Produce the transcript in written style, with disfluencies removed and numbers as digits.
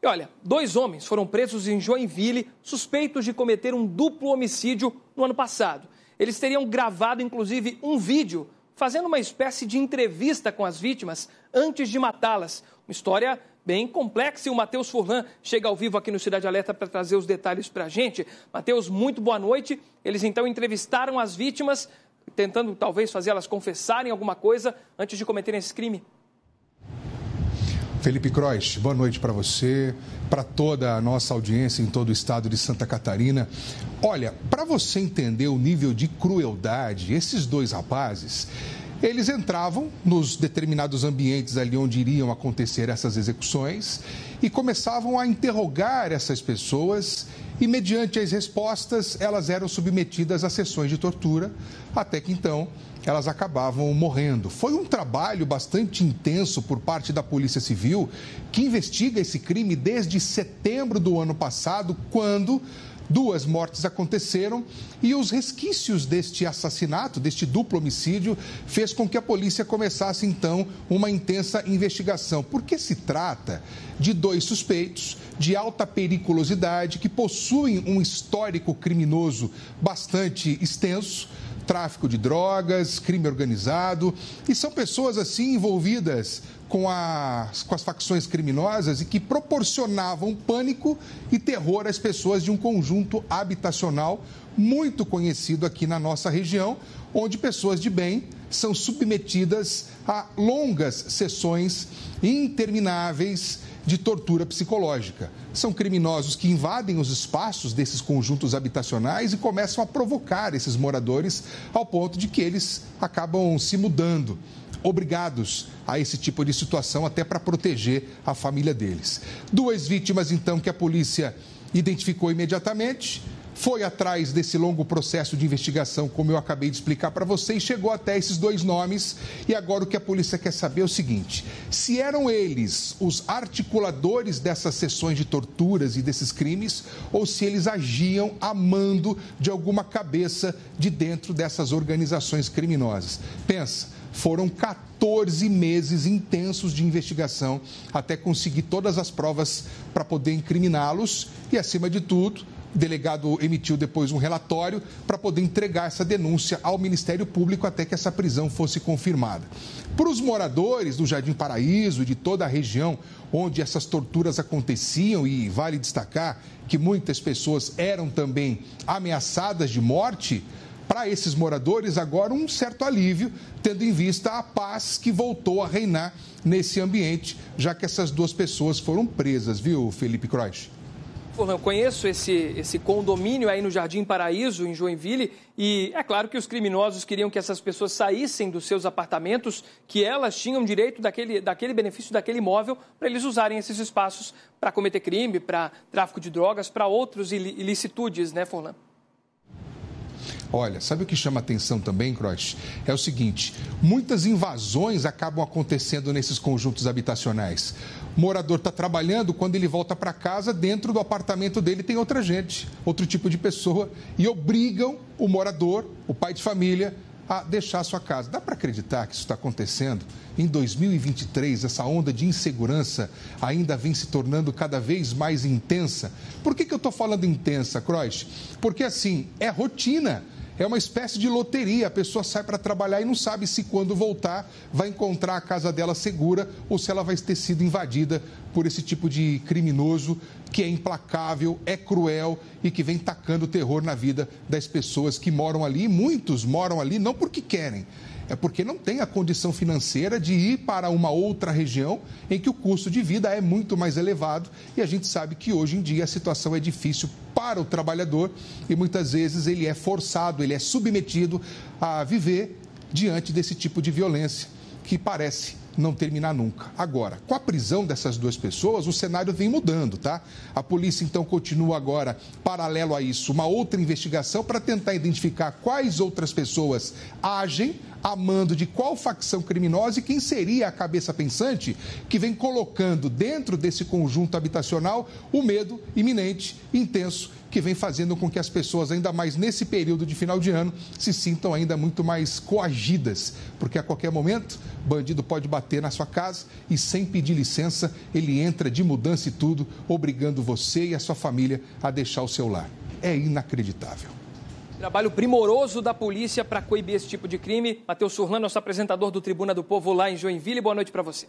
E olha, 2 homens foram presos em Joinville, suspeitos de cometer um duplo homicídio no ano passado. Eles teriam gravado, inclusive, um vídeo fazendo uma espécie de entrevista com as vítimas antes de matá-las. Uma história bem complexa e o Matheus Furlan chega ao vivo aqui no Cidade Alerta para trazer os detalhes para a gente. Matheus, muito boa noite. Eles então entrevistaram as vítimas, tentando talvez fazê-las confessarem alguma coisa antes de cometerem esse crime. Felipe Croix, boa noite para você, para toda a nossa audiência em todo o estado de Santa Catarina. Olha, para você entender o nível de crueldade, esses 2 rapazes, eles entravam nos determinados ambientes ali onde iriam acontecer essas execuções e começavam a interrogar essas pessoas e, mediante as respostas, elas eram submetidas a sessões de tortura, até que então elas acabavam morrendo. Foi um trabalho bastante intenso por parte da Polícia Civil, que investiga esse crime desde setembro do ano passado, quando 2 mortes aconteceram e os resquícios deste assassinato, deste duplo homicídio, fez com que a polícia começasse, então, uma intensa investigação. Porque se trata de 2 suspeitos de alta periculosidade que possuem um histórico criminoso bastante extenso, tráfico de drogas, crime organizado, e são pessoas assim envolvidas com as facções criminosas e que proporcionavam pânico e terror às pessoas de um conjunto habitacional muito conhecido aqui na nossa região, onde pessoas de bem são submetidas a longas sessões intermináveis de tortura psicológica. São criminosos que invadem os espaços desses conjuntos habitacionais e começam a provocar esses moradores ao ponto de que eles acabam se mudando, obrigados a esse tipo de situação até para proteger a família deles. 2 vítimas, então, que a polícia identificou imediatamente, foi atrás desse longo processo de investigação, como eu acabei de explicar para vocês, chegou até esses 2 nomes e agora o que a polícia quer saber é o seguinte: se eram eles os articuladores dessas sessões de torturas e desses crimes ou se eles agiam a mando de alguma cabeça de dentro dessas organizações criminosas. Pensa, foram 14 meses intensos de investigação até conseguir todas as provas para poder incriminá-los e, acima de tudo, o delegado emitiu depois um relatório para poder entregar essa denúncia ao Ministério Público até que essa prisão fosse confirmada. Para os moradores do Jardim Paraíso e de toda a região onde essas torturas aconteciam, e vale destacar que muitas pessoas eram também ameaçadas de morte, para esses moradores agora um certo alívio, tendo em vista a paz que voltou a reinar nesse ambiente, já que essas 2 pessoas foram presas, viu, Felipe Croix? Eu conheço esse condomínio aí no Jardim Paraíso, em Joinville, e é claro que os criminosos queriam que essas pessoas saíssem dos seus apartamentos, que elas tinham direito daquele benefício, daquele imóvel, para eles usarem esses espaços para cometer crime, para tráfico de drogas, para outros ilicitudes, né, Furlan? Olha, sabe o que chama atenção também, Croix? É o seguinte, muitas invasões acabam acontecendo nesses conjuntos habitacionais. O morador está trabalhando, quando ele volta para casa, dentro do apartamento dele tem outra gente, outro tipo de pessoa, e obrigam o morador, o pai de família, a deixar a sua casa. Dá para acreditar que isso está acontecendo? Em 2023, essa onda de insegurança ainda vem se tornando cada vez mais intensa. Por que eu estou falando intensa, Croix? Porque, assim, é rotina. É uma espécie de loteria, a pessoa sai para trabalhar e não sabe se quando voltar vai encontrar a casa dela segura ou se ela vai ter sido invadida por esse tipo de criminoso que é implacável, é cruel e que vem tacando terror na vida das pessoas que moram ali. E muitos moram ali não porque querem, é porque não tem a condição financeira de ir para uma outra região em que o custo de vida é muito mais elevado e a gente sabe que hoje em dia a situação é difícil para o trabalhador e muitas vezes ele é forçado, ele é submetido a viver diante desse tipo de violência que parece não terminar nunca. Agora, com a prisão dessas 2 pessoas, o cenário vem mudando, tá? A polícia, então, continua agora, paralelo a isso, uma outra investigação para tentar identificar quais outras pessoas agem a mando de qual facção criminosa e quem seria a cabeça pensante que vem colocando dentro desse conjunto habitacional o medo iminente, intenso, que vem fazendo com que as pessoas, ainda mais nesse período de final de ano, se sintam ainda muito mais coagidas, porque a qualquer momento, bandido pode bater na sua casa e, sem pedir licença, ele entra de mudança e tudo, obrigando você e a sua família a deixar o seu lar. É inacreditável. Trabalho primoroso da polícia para coibir esse tipo de crime. Matheus Surlan, nosso apresentador do Tribuna do Povo lá em Joinville. Boa noite para você.